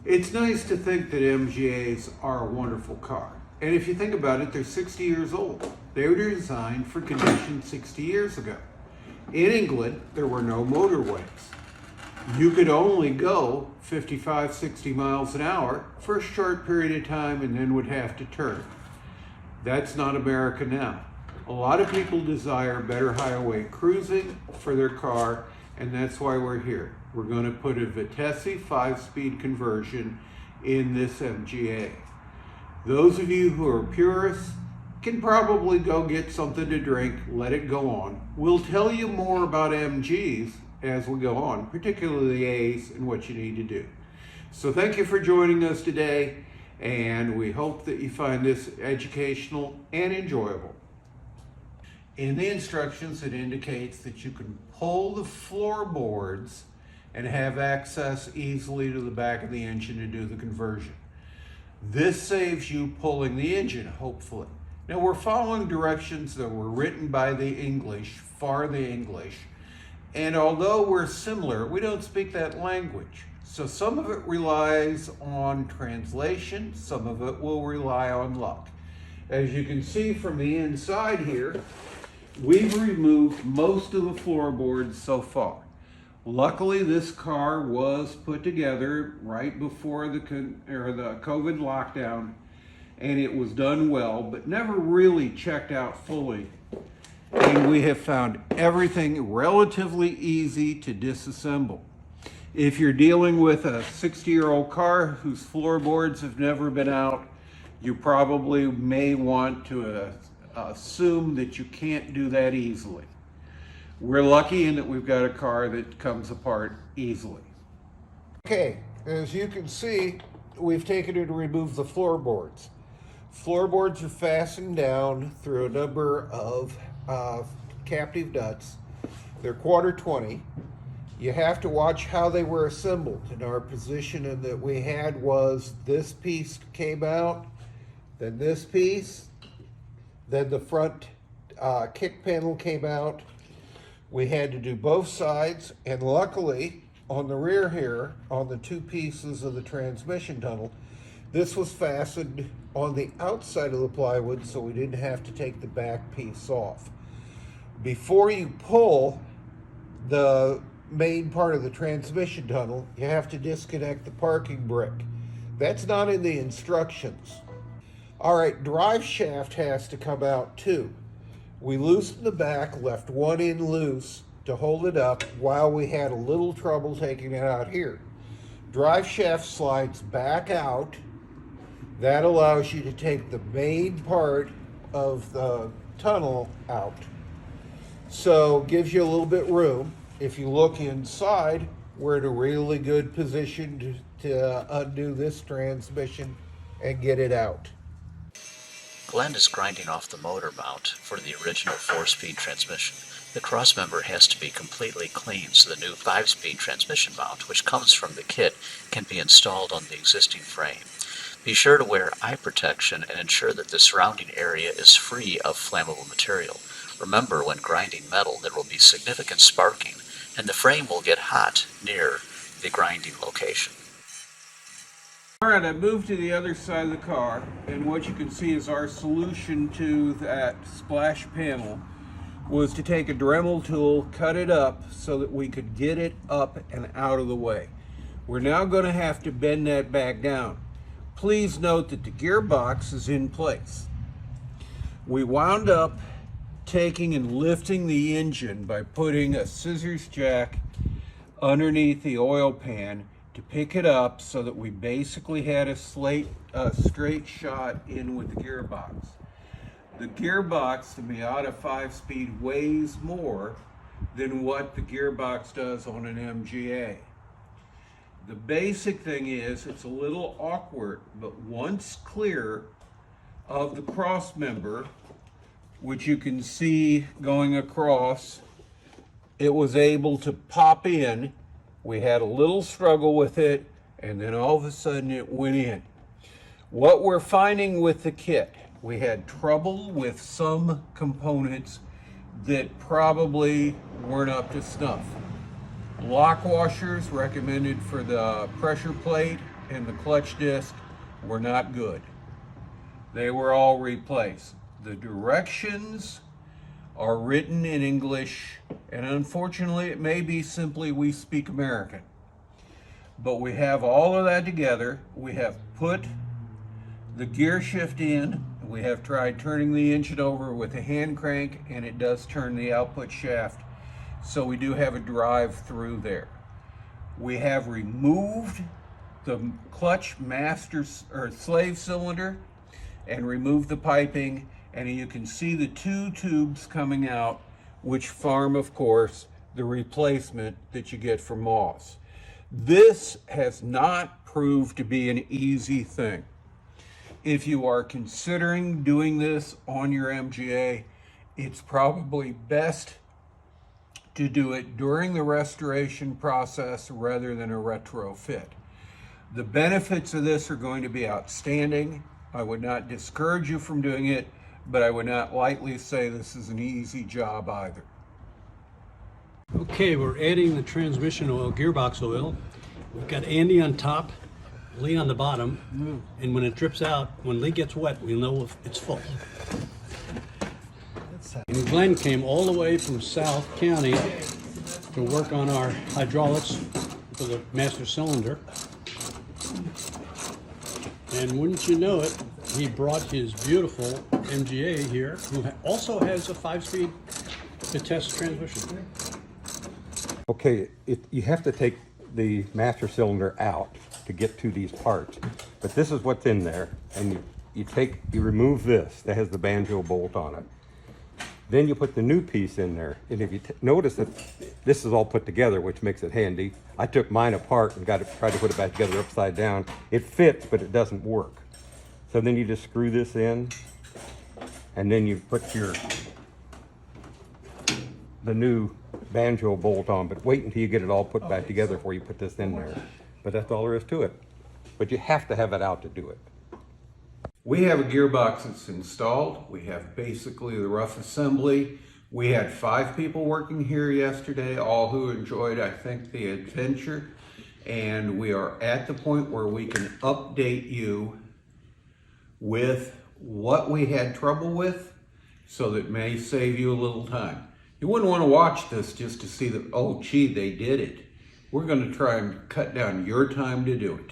It's nice to think that MGAs are a wonderful car. And if you think about it, they're 60 years old. They were designed for conditions 60 years ago. In England, there were no motorways. You could only go 55, 60 miles an hour for a short period of time and then would have to turn. That's not America now. A lot of people desire better highway cruising for their car, and that's why we're here. We're going to put a Vitesse 5-speed conversion in this MGA. Those of you who are purists can probably go get something to drink, let it go on. We'll tell you more about MGs as we go on, particularly the A's and what you need to do. So thank you for joining us today, and we hope that you find this educational and enjoyable. In the instructions, it indicates that you can pull the floorboards and have access easily to the back of the engine to do the conversion. This saves you pulling the engine, hopefully. Now, we're following directions that were written by the English, for the English, and although we're similar, we don't speak that language. So some of it relies on translation, some of it will rely on luck. As you can see from the inside here, we've removed most of the floorboards so far. Luckily, this car was put together right before the COVID lockdown, and it was done well, but never really checked out fully. And we have found everything relatively easy to disassemble. If you're dealing with a 60-year-old car whose floorboards have never been out, you probably may want to assume that you can't do that easily. We're lucky in that we've got a car that comes apart easily. Okay, as you can see, we've taken it to remove the floorboards. Floorboards are fastened down through a number of captive nuts. They're 1/4-20. You have to watch how they were assembled. And our position in that we had was this piece came out, then this piece, then the front kick panel came out. We had to do both sides, and luckily on the rear here, on the two pieces of the transmission tunnel, this was fastened on the outside of the plywood, so we didn't have to take the back piece off. Before you pull the main part of the transmission tunnel, you have to disconnect the parking brake. That's not in the instructions. All right, drive shaft has to come out too. We loosened the back, left one end loose to hold it up while we had a little trouble taking it out here. Drive shaft slides back out. That allows you to take the main part of the tunnel out. So gives you a little bit room. If you look inside, we're in a really good position to undo this transmission and get it out. Glenn is grinding off the motor mount for the original 4-speed transmission. The crossmember has to be completely clean so the new 5-speed transmission mount, which comes from the kit, can be installed on the existing frame. Be sure to wear eye protection and ensure that the surrounding area is free of flammable material. Remember, when grinding metal, there will be significant sparking, and the frame will get hot near the grinding location. All right, I moved to the other side of the car, and what you can see is our solution to that splash panel was to take a Dremel tool, cut it up so that we could get it up and out of the way. We're now going to have to bend that back down. Please note that the gearbox is in place. We wound up taking and lifting the engine by putting a scissors jack underneath the oil pan to pick it up so that we basically had a straight shot in with the gearbox. The gearbox, the Miata 5-speed, weighs more than what the gearbox does on an MGA. The basic thing is it's a little awkward, but once clear of the cross member, which you can see going across, it was able to pop in. We had a little struggle with it, and then all of a sudden it went in. What we're finding with the kit, we had trouble with some components that probably weren't up to snuff. Lock washers recommended for the pressure plate and the clutch disc were not good. They were all replaced. The directions are written in English, and unfortunately it may be simply we speak American. But we have all of that together. We have put the gear shift in. We have tried turning the engine over with a hand crank, and it does turn the output shaft. So we do have a drive through there. We have removed the clutch master or slave cylinder and removed the piping, and you can see the two tubes coming out, which form, of course, the replacement that you get from Moss. This has not proved to be an easy thing. If you are considering doing this on your MGA, it's probably best to do it during the restoration process rather than a retrofit. The benefits of this are going to be outstanding. I would not discourage you from doing it, but I would not lightly say this is an easy job either. Okay, we're adding the transmission oil, gearbox oil. We've got Andy on top, Lee on the bottom, and when it drips out, when Lee gets wet, we'll know if it's full. And Glenn came all the way from South County to work on our hydraulics for the master cylinder. And wouldn't you know it, he brought his beautiful MGA here, who also has a 5-speed Vitesse transmission. Okay, you have to take the master cylinder out to get to these parts, but this is what's in there, and you remove this that has the banjo bolt on it. Then you put the new piece in there, and if you notice that this is all put together, which makes it handy. I took mine apart and tried to put it back together upside down. It fits, but it doesn't work. So then you just screw this in, and then you put the new banjo bolt on, but wait until you get it all put back together before you put this in there. But that's all there is to it. But you have to have it out to do it. We have a gearbox that's installed. We have basically the rough assembly. We had 5 people working here yesterday, all who enjoyed, I think, the adventure. And we are at the point where we can update you with what we had trouble with, so that may save you a little time. You wouldn't want to watch this just to see that, oh gee, they did it. We're going to try and cut down your time to do it.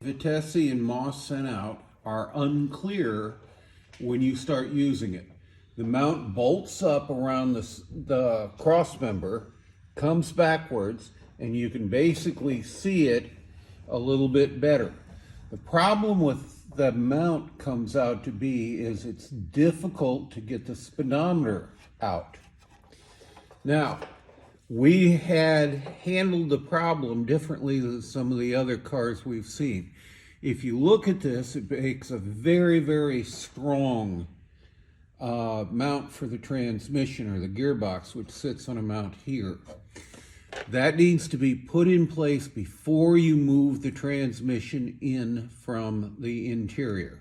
Vitesse and Moss sent out are unclear when you start using it. The mount bolts up around the cross member, comes backwards, and you can basically see it a little bit better. The problem with the mount comes out to be is it's difficult to get the speedometer out. Now, we had handled the problem differently than some of the other cars we've seen. If you look at this, it makes a very, very strong mount for the transmission or the gearbox, which sits on a mount here. That needs to be put in place before you move the transmission in from the interior.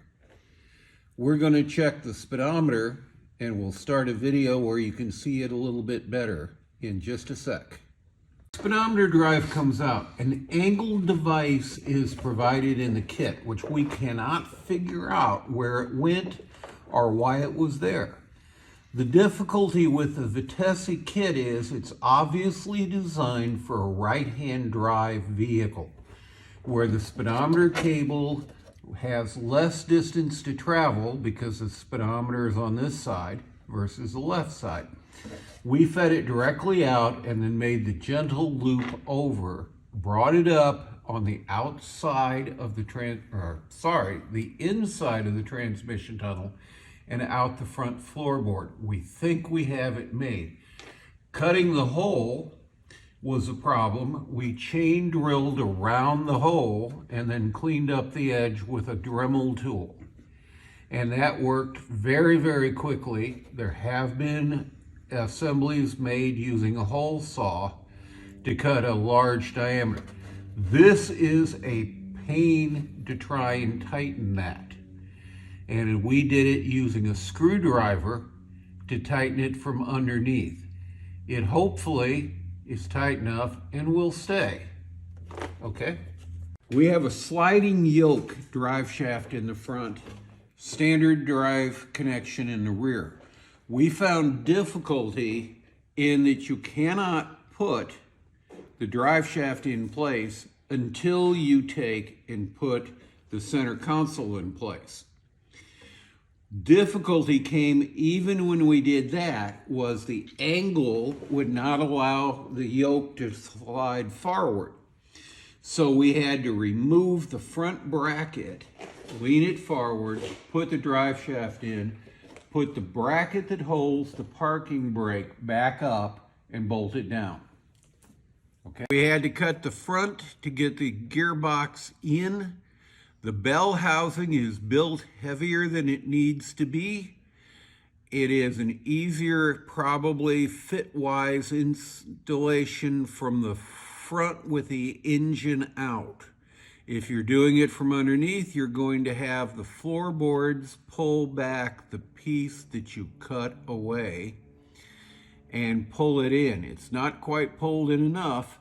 We're going to check the speedometer, and we'll start a video where you can see it a little bit better in just a sec. Speedometer drive comes out. An angled device is provided in the kit, which we cannot figure out where it went or why it was there. The difficulty with the Vitesse kit is it's obviously designed for a right-hand drive vehicle, where the speedometer cable has less distance to travel because the speedometer is on this side versus the left side. We fed it directly out and then made the gentle loop over, brought it up on the outside of the the inside of the transmission tunnel and out the front floorboard. We think we have it made. Cutting the hole was a problem. We chain drilled around the hole and then cleaned up the edge with a Dremel tool. And that worked very, very quickly. There have been assemblies made using a hole saw to cut a large diameter. This is a pain to try and tighten that. And we did it using a screwdriver to tighten it from underneath. It hopefully is tight enough and will stay. Okay? We have a sliding yoke drive shaft in the front, standard drive connection in the rear. We found difficulty in that you cannot put the drive shaft in place until you take and put the center console in place. Difficulty came even when we did that was the angle would not allow the yoke to slide forward. So we had to remove the front bracket, lean it forward, put the drive shaft in, put the bracket that holds the parking brake back up and bolt it down. Okay. We had to cut the front to get the gearbox in. The bell housing is built heavier than it needs to be. It is an easier, probably fit-wise installation from the front with the engine out. If you're doing it from underneath, you're going to have the floorboards pull back the piece that you cut away and pull it in. It's not quite pulled in enough.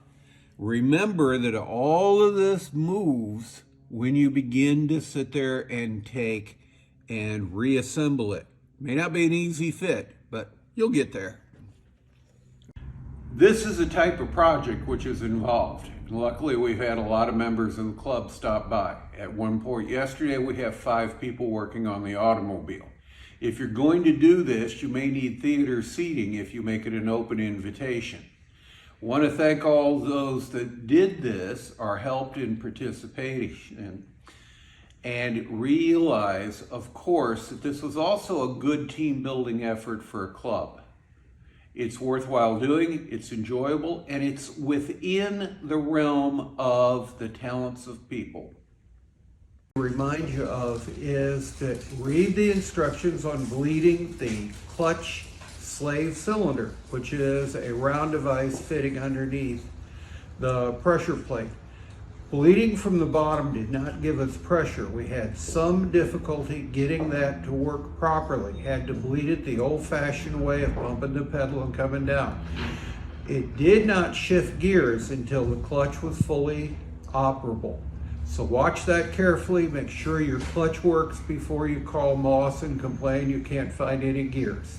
Remember that all of this moves when you begin to sit there and take and reassemble it. May not be an easy fit, but you'll get there. This is a type of project which is involved. Luckily, we've had a lot of members of the club stop by. At one point yesterday, we have 5 people working on the automobile. If you're going to do this, you may need theater seating if you make it an open invitation. Want to thank all those that did this or helped in participation, and realize, of course, that this was also a good team building effort for a club. It's worthwhile doing, it's enjoyable, and it's within the realm of the talents of people. Remind you of is that read the instructions on bleeding the clutch slave cylinder, which is a round device fitting underneath the pressure plate. Bleeding from the bottom did not give us pressure. We had some difficulty getting that to work properly. Had to bleed it the old-fashioned way of bumping the pedal and coming down. It did not shift gears until the clutch was fully operable. So watch that carefully, make sure your clutch works before you call Moss and complain you can't find any gears.